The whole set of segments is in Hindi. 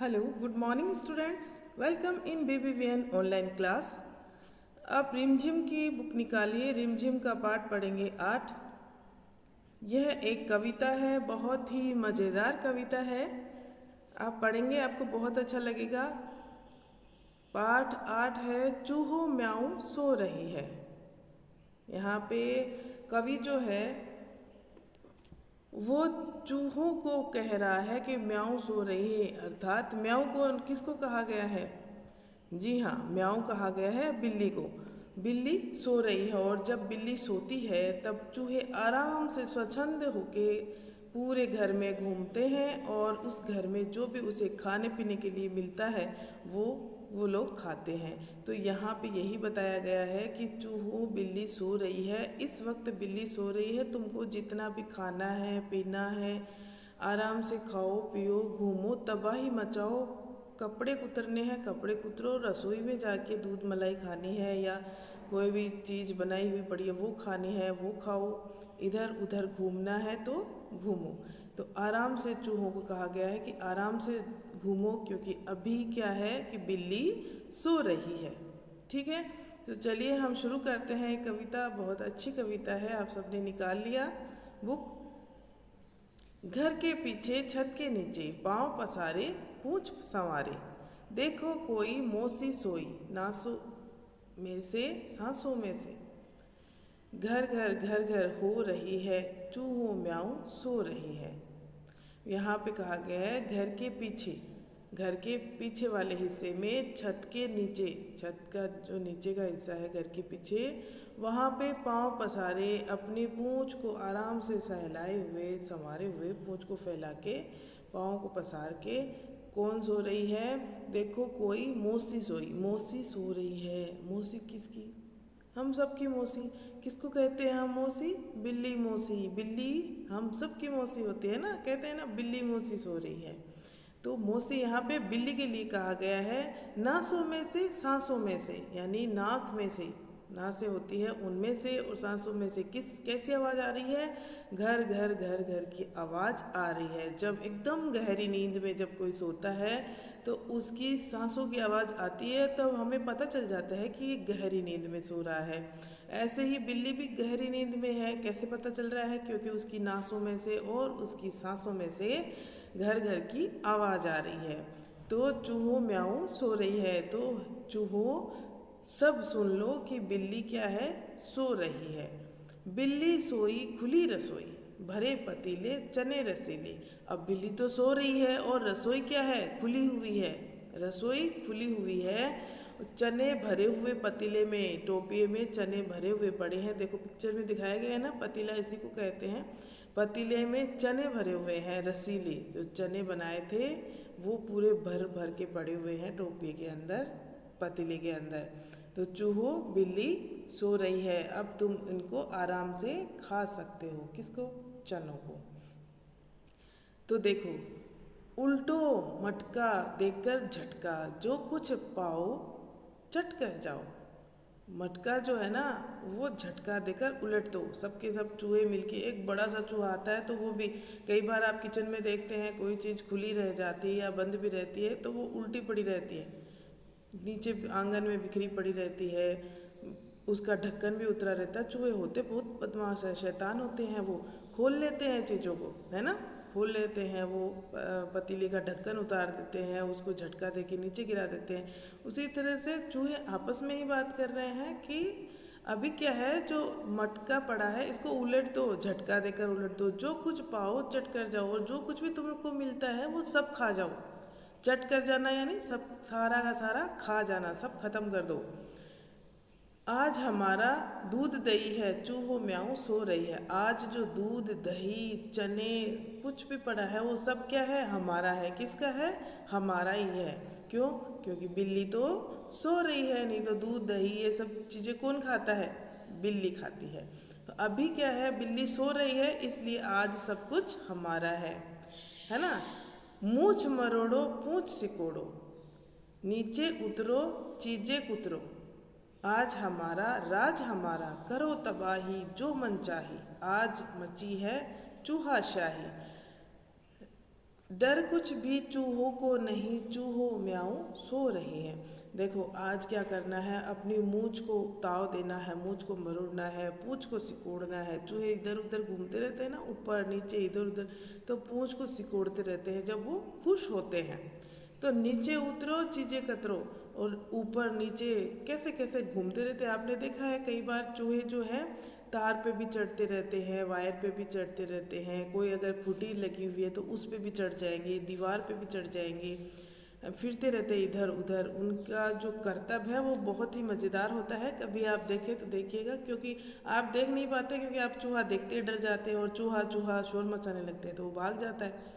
Hello, good morning students. Welcome in BBVN online class. आप रिमझिम की बुक निकालिए। रिमझिम का पाठ पढ़ेंगे 8। यह एक कविता है, बहुत ही मज़ेदार कविता है। आप पढ़ेंगे, आपको बहुत अच्छा लगेगा। पाठ 8 है, चूहो म्याऊं सो रही है। यहाँ पे कवि जो है वो चूहों को कह रहा है कि म्याऊं सो रही है, अर्थात म्याऊं को किसको कहा गया है? जी हाँ, म्याऊं कहा गया है बिल्ली को। बिल्ली सो रही है और जब बिल्ली सोती है तब चूहे आराम से स्वच्छंद होके पूरे घर में घूमते हैं और उस घर में जो भी उसे खाने पीने के लिए मिलता है वो लोग खाते हैं। तो यहाँ पे यही बताया गया है कि चूहो बिल्ली सो रही है। इस वक्त बिल्ली सो रही है, तुमको जितना भी खाना है पीना है आराम से खाओ पियो घूमो तबाही मचाओ, कपड़े कुतरने हैं कपड़े कुतरो, रसोई में जाके दूध मलाई खानी है या कोई भी चीज़ बनाई हुई पड़ी है वो खानी है वो खाओ, इधर उधर घूमना है तो घूमो। तो आराम से चूहों को कहा गया है कि आराम से घूमो, क्योंकि अभी क्या है कि बिल्ली सो रही है। ठीक है, तो चलिए हम शुरू करते हैं। कविता बहुत अच्छी कविता है, आप सबने निकाल लिया बुक। घर के पीछे छत के नीचे पाँव पसारे पूंछ संवारे, देखो कोई मौसी सोई नासों में से सांसों में से, घर घर घर घर हो रही है चूहों म्याऊं सो रही है। यहाँ पे कहा गया है घर के पीछे वाले हिस्से में छत के नीचे, छत का जो नीचे का हिस्सा है घर के पीछे, वहाँ पे पाँव पसारे अपनी पूँछ को आराम से सहलाए हुए संवारे हुए पूँछ को फैला के पाँव को पसार के कौन सो रही है? देखो कोई मौसी सोई। मौसी सो रही है। मौसी किसकी? हम सबकी मौसी। किसको कहते हैं हम मौसी? बिल्ली मौसी। बिल्ली हम सबकी मौसी होती है ना, कहते हैं ना बिल्ली मौसी सो रही है। तो मौसी यहाँ पे बिल्ली के लिए कहा गया है। नासों में से सांसों में से, यानी नाक में से, नासें होती है उनमें से और सांसों में से कैसी आवाज़ आ रही है? घर घर घर घर की आवाज़ आ रही है। जब एकदम गहरी नींद में जब कोई सोता है तो उसकी सांसों की आवाज़ आती है, तब हमें पता चल जाता है कि ये गहरी नींद में सो रहा है। ऐसे ही बिल्ली भी गहरी नींद में है। कैसे पता चल रहा है? क्योंकि उसकी नासों में से और उसकी सांसों में से घर घर की आवाज़ आ रही है। तो चूहो म्याऊं सो रही है। तो चूहो सब सुन लो कि बिल्ली क्या है? सो रही है। बिल्ली सोई खुली रसोई, भरे पतीले चने रसीले। अब बिल्ली तो सो रही है और रसोई क्या है? खुली हुई है। रसोई खुली हुई है, चने भरे हुए पतीले में, टोपिए में चने भरे हुए पड़े हैं। देखो पिक्चर में दिखाया गया है ना, पतीला इसी को कहते हैं। पतीले में चने भरे हुए हैं रसीले, जो चने बनाए थे वो पूरे भर भर के पड़े हुए हैं टोपिए के अंदर, पतीले के अंदर। तो चूहो बिल्ली सो रही है, अब तुम इनको आराम से खा सकते हो। किसको? चनों को। तो देखो, उल्टो मटका देकर झटका, जो कुछ पाओ चट कर जाओ। मटका जो है ना वो झटका देकर उलट दो। सबके सब चूहे मिलके, एक बड़ा सा चूहा आता है तो वो भी, कई बार आप किचन में देखते हैं कोई चीज़ खुली रह जाती है या बंद भी रहती है तो वो उल्टी पड़ी रहती है, नीचे आंगन में बिखरी पड़ी रहती है, उसका ढक्कन भी उतरा रहता है। चूहे होते बहुत बदमाश है, शैतान होते हैं, वो खोल लेते हैं चीज़ों को, है ना, खोल लेते हैं। वो पतीले का ढक्कन उतार देते हैं, उसको झटका दे के नीचे गिरा देते हैं। उसी तरह से चूहे आपस में ही बात कर रहे हैं कि अभी क्या है, जो मटका पड़ा है इसको उलट दो, झटका देकर उलट दो, जो कुछ पाओ चट कर जाओ और जो कुछ भी तुमको मिलता है वो सब खा जाओ। चट कर जाना यानी सब, सारा का सारा खा जाना, सब खत्म कर दो। आज हमारा दूध दही है चूहो म्याऊं सो रही है। आज जो दूध दही चने कुछ भी पड़ा है वो सब क्या है? हमारा है। किसका है? हमारा ही है। क्यों? क्योंकि बिल्ली तो सो रही है, नहीं तो दूध दही ये सब चीज़ें कौन खाता है? बिल्ली खाती है। तो अभी क्या है? बिल्ली सो रही है, इसलिए आज सब कुछ हमारा है ना। मूछ मरोड़ो पूंछ सिकोड़ो, नीचे उतरो चीजें कुतरो, आज हमारा राज हमारा करो तबाही जो मन चाही, आज मची है चूहा शाही। डर कुछ भी चूहों को नहीं, चूहो म्याऊं सो रही है। देखो आज क्या करना है, अपनी मूंछ को ताव देना है, मूंछ को मरोड़ना है, पूंछ को सिकोड़ना है। चूहे इधर उधर घूमते रहते हैं ना, ऊपर नीचे इधर उधर, तो पूंछ को सिकोड़ते रहते हैं जब वो खुश होते हैं। तो नीचे उतरो चीजें कतरो, और ऊपर नीचे कैसे कैसे घूमते रहते हैं। आपने देखा है कई बार चूहे जो है तार पे भी चढ़ते रहते हैं, वायर पे भी चढ़ते रहते हैं, कोई अगर खूंटी लगी हुई है तो उस पे भी चढ़ जाएंगे, दीवार पे भी चढ़ जाएंगे, फिरते रहते हैं इधर उधर। उनका जो करतब है वो बहुत ही मज़ेदार होता है। कभी आप देखें तो देखिएगा, क्योंकि आप देख नहीं पाते, क्योंकि आप चूहा देखते ही डर जाते हैं और चूहा चूहा शोर मचाने लगते हैं तो वो भाग जाता है।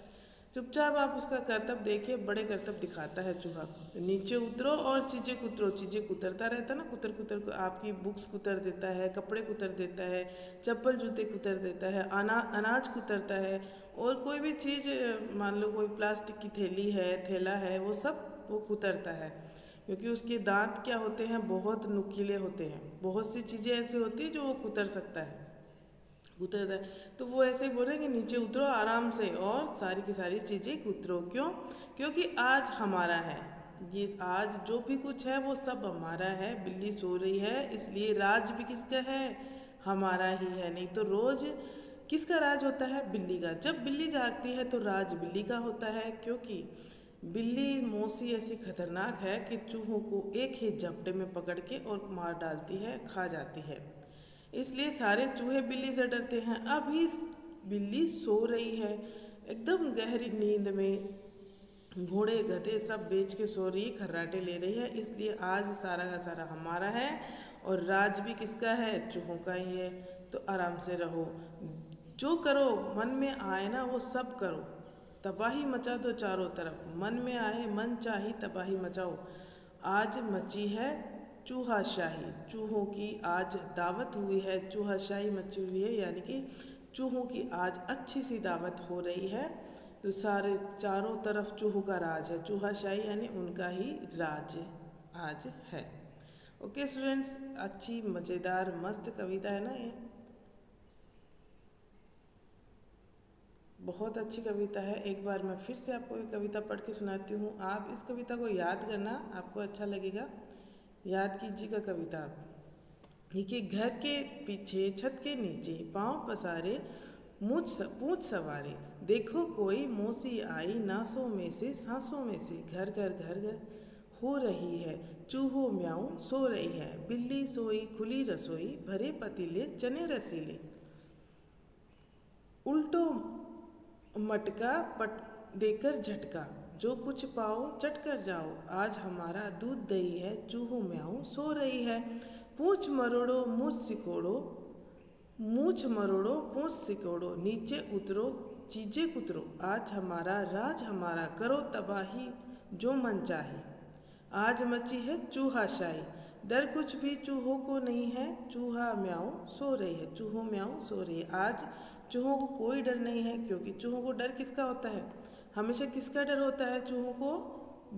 चुपचाप आप उसका करतब देखिए, बड़े करतब दिखाता है चूहा। नीचे उतरो और चीज़ें कुतरो, चीज़ें कुतरता रहता है ना, कुतर कुतर को आपकी बुक्स कुतर देता है, कपड़े कुतर देता है, चप्पल जूते कुतर देता है, अनाज कुतरता है, और कोई भी चीज़, मान लो कोई प्लास्टिक की थैली है, थैला है, वो सब वो कुतरता है। क्योंकि उसके दांत क्या होते हैं, बहुत नुकीले होते हैं। बहुत सी चीज़ें ऐसी होती है जो वो कुतर सकता है, उतरता है। तो वो ऐसे ही बोल रहे हैं कि नीचे उतरो आराम से और सारी की सारी चीज़ें उतरो। क्यों? क्योंकि आज हमारा है, ये आज जो भी कुछ है वो सब हमारा है। बिल्ली सो रही है, इसलिए राज भी किसका है, हमारा ही है। नहीं तो रोज किसका राज होता है, बिल्ली का। जब बिल्ली जागती है तो राज बिल्ली का होता है, क्योंकि बिल्ली मौसी ऐसी खतरनाक है कि चूहों को एक ही झपटे में पकड़ के और मार डालती है, खा जाती है। इसलिए सारे चूहे बिल्ली से डरते हैं। अभी बिल्ली सो रही है एकदम गहरी नींद में, घोड़े गधे सब बेच के सो रही, खर्राटे ले रही है। इसलिए आज सारा का सारा हमारा है, और राज भी किसका है, चूहों का ही है। तो आराम से रहो, जो करो मन में आए ना वो सब करो, तबाही मचा दो चारों तरफ। मन में आए, मन चाही तबाही मचाओ। आज मची है चूहाशाही, चूहों की आज दावत हुई है, चूहाशाही मची हुई है, यानी कि चूहों की आज अच्छी सी दावत हो रही है। तो सारे चारों तरफ चूहों का राज है, चूहाशाही यानी उनका ही राज आज है। ओके स्टूडेंट्स, अच्छी मज़ेदार मस्त कविता है ना ये, बहुत अच्छी कविता है। एक बार मैं फिर से आपको एक कविता पढ़ के सुनाती हूँ, आप इस कविता को याद करना, आपको अच्छा लगेगा। याद कीजिएगा कविता आप। देखिए, घर के पीछे छत के नीचे पाँव पसारे पूंछ सवारे, देखो कोई मौसी आई नासों में से सांसों में से, घर घर घर घर हो रही है चूहो म्याऊं सो रही है, बिल्ली सोई खुली रसोई भरे पतीले चने रसीले, उल्टो मटका पट देकर झटका, जो कुछ पाओ चट कर जाओ, आज हमारा दूध दही है चूहो म्याऊं सो रही है, पूछ मरोड़ो मूछ सिकोड़ो, मूछ मरोड़ो पूछ सिकोड़ो, नीचे उतरो चीजें कुतरो, आज हमारा राज हमारा करो तबाही जो मन चाही, आज मची है चूहाशाही, डर कुछ भी चूहों को नहीं है, चूहा म्याऊं सो रही है, चूहो म्याऊं सो रही है। आज चूहों को कोई डर नहीं है, क्योंकि चूहों को डर किसका होता है, हमेशा किसका डर होता है चूहों को,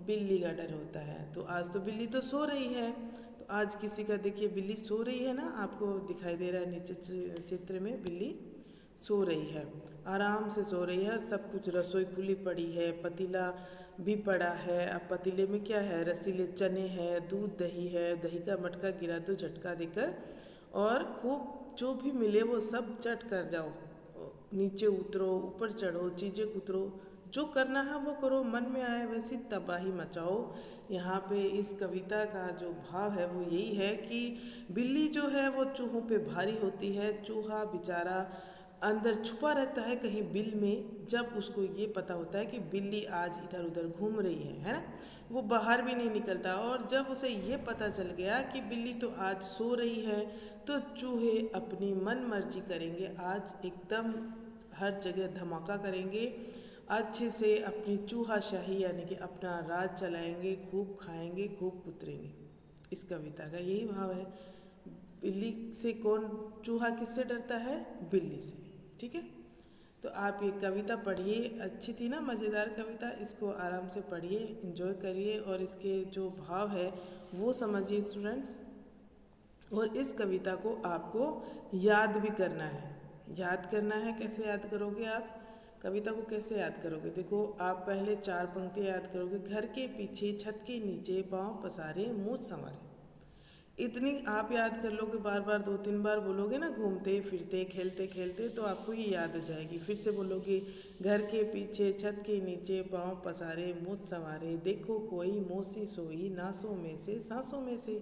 बिल्ली का डर होता है। तो आज तो बिल्ली तो सो रही है, तो आज किसी का देखिए बिल्ली सो रही है ना, आपको दिखाई दे रहा है नीचे चित्र में, बिल्ली सो रही है, आराम से सो रही है। सब कुछ, रसोई खुली पड़ी है, पतीला भी पड़ा है। अब पतीले में क्या है, रसीले चने हैं, दूध दही है, दही का मटका गिरा दो झटका देकर, और खूब जो भी मिले वो सब चट कर जाओ, नीचे उतरो ऊपर चढ़ो चीज़ें कुतरो, जो करना है वो करो, मन में आए वैसी तबाही मचाओ। यहाँ पे इस कविता का जो भाव है वो यही है कि बिल्ली जो है वो चूहों पे भारी होती है, चूहा बेचारा अंदर छुपा रहता है कहीं बिल में। जब उसको ये पता होता है कि बिल्ली आज इधर उधर घूम रही है ना, वो बाहर भी नहीं निकलता। और जब उसे ये पता चल गया कि बिल्ली तो आज सो रही है, तो चूहे अपनी मन मर्जी करेंगे, आज एकदम हर जगह धमाका करेंगे, अच्छे से अपनी चूहाशाही यानी कि अपना राज चलाएंगे, खूब खाएंगे, खूब कुतरेंगे। इस कविता का यही भाव है। बिल्ली से कौन, चूहा किससे डरता है, बिल्ली से। ठीक है, तो आप ये कविता पढ़िए, अच्छी थी ना, मज़ेदार कविता। इसको आराम से पढ़िए, एंजॉय करिए, और इसके जो भाव है वो समझिए स्टूडेंट्स। और इस कविता को आपको याद भी करना है। याद करना है, कैसे याद करोगे आप, कविता को कैसे याद करोगे? देखो, आप पहले 4 पंक्तियाँ याद करोगे। घर के पीछे छत के नीचे पाँव पसारे मूछ संवारे। इतनी आप याद कर लोगे, बार बार 2-3 बार बोलोगे ना, घूमते फिरते खेलते खेलते, तो आपको ये याद हो जाएगी। फिर से बोलोगे, घर के पीछे छत के नीचे पाँव पसारे मूछ संवारे, देखो कोई मोसी सोई नासों में से सांसों में से।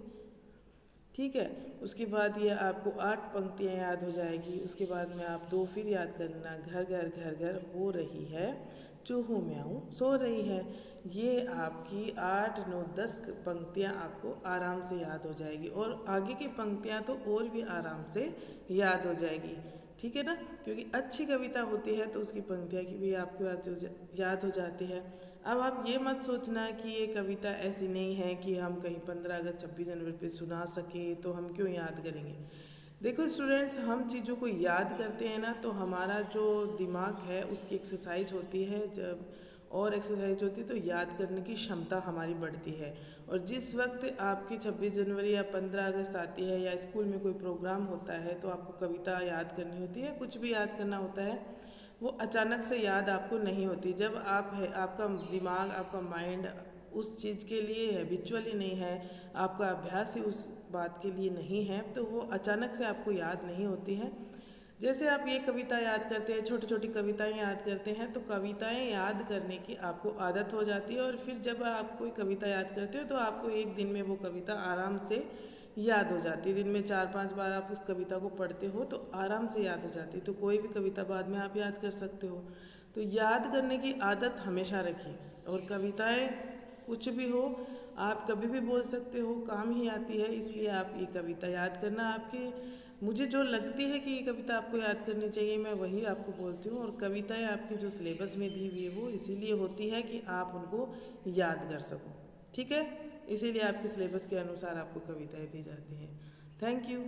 ठीक है। उसके बाद ये आपको 8 पंक्तियाँ याद हो जाएगी। उसके बाद में आप 2 फिर याद करना, घर घर घर घर हो रही है चूहू म्याऊं सो रही है। ये आपकी 8, 9, 10 पंक्तियाँ आपको आराम से याद हो जाएगी, और आगे की पंक्तियाँ तो और भी आराम से याद हो जाएगी। ठीक है ना, क्योंकि अच्छी कविता होती है तो उसकी पंक्तियाँ की भी आपको याद हो जाती है। अब आप ये मत सोचना कि ये कविता ऐसी नहीं है कि हम कहीं 15 अगस्त 26 जनवरी पे सुना सके तो हम क्यों याद करेंगे। देखो स्टूडेंट्स, हम चीज़ों को याद करते हैं ना, तो हमारा जो दिमाग है उसकी एक्सरसाइज होती है। जब और एक्सरसाइज होती है तो याद करने की क्षमता हमारी बढ़ती है। और जिस वक्त आपकी 26 जनवरी या 15 अगस्त आती है, या स्कूल में कोई प्रोग्राम होता है, तो आपको कविता याद करनी होती है, कुछ भी याद करना होता है, वो अचानक से याद आपको नहीं होती। जब आप है, आपका दिमाग, आपका माइंड उस चीज़ के लिए हैबिचुअली नहीं है, आपका अभ्यास ही उस बात के लिए नहीं है, तो वो अचानक से आपको याद नहीं होती है। जैसे आप ये कविता याद करते हैं, छोटी छोटी कविताएं याद करते हैं, तो कविताएं याद करने की आपको आदत हो जाती है, और फिर जब आप कोई कविता याद करते हो तो आपको एक दिन में वो कविता आराम से याद हो जाती है। दिन में 4-5 बार आप उस कविता को पढ़ते हो तो आराम से याद हो जाती है। तो कोई भी कविता बाद में आप याद कर सकते हो। तो याद करने की आदत हमेशा रखिए। और कविताएं कुछ भी हो, आप कभी भी बोल सकते हो, काम ही आती है। इसलिए आप ये कविता याद करना, आपके मुझे जो लगती है कि ये कविता आपको याद करनी चाहिए, मैं वही आपको बोलती हूँ। और कविताएं आपकी जो सिलेबस में दी हुई है वो इसीलिए होती है कि आप उनको याद कर सको। ठीक है, इसीलिए आपके सिलेबस के अनुसार आपको कविताएं दी जाती हैं। Thank you.